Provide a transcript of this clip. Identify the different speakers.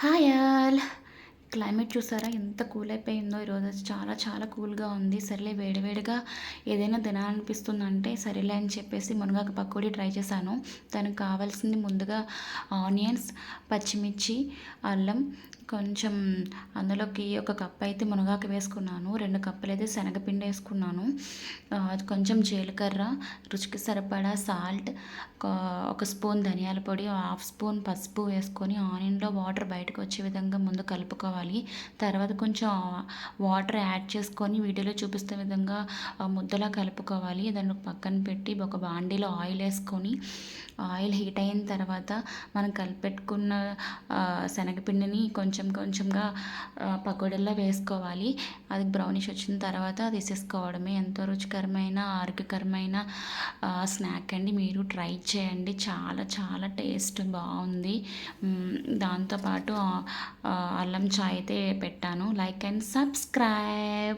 Speaker 1: Hi all. Climate చూసారా ఎంత cool అయిపోయిందో ఈరోజు. చాలా చాలా కూల్గా ఉంది. సర్లే వేడివేడిగా ఏదైనా తినాలనిపిస్తుందంటే సరేలే అని చెప్పేసి మునగాకు పకోడీ ట్రై చేశాను. దానికి కావాల్సింది ముందుగా ఆనియన్స్, పచ్చిమిర్చి, అల్లం, కొంచెం అందులోకి ఒక కప్ అయితే మునగాకు వేసుకున్నాను. 2 కప్పులైతే శనగపిండి వేసుకున్నాను. కొంచెం జీలకర్ర, రుచికి సరిపడా సాల్ట్, ఒక స్పూన్ ధనియాల పొడి, హాఫ్ స్పూన్ పసుపు వేసుకొని ఆనియన్లో వాటర్ బయటకు వచ్చే విధంగా ముందు కలుపుకోవాలి. తర్వాత కొంచెం వాటర్ యాడ్ చేసుకొని వీడియోలో చూపిస్తున్న విధంగా ముద్దలా కలుపుకోవాలి. దాన్ని పక్కన పెట్టి ఒక బాండీలో ఆయిల్ వేసుకొని ఆయిల్ హీట్ అయిన తర్వాత మనం కలిపెట్టుకున్న శనగపిండిని కొంచెం కొంచెంగా పకోడీల్లో వేసుకోవాలి. అది బ్రౌనిష్ వచ్చిన తర్వాత తీసేసుకోవడమే. ఎంతో రుచికరమైన ఆరోగ్యకరమైన స్నాక్ అండి. మీరు ట్రై చేయండి. చాలా చాలా టేస్ట్ బాగుంది. దాంతోపాటు అల్లం చాయ్ అయితే పెట్టాను. Like and subscribe.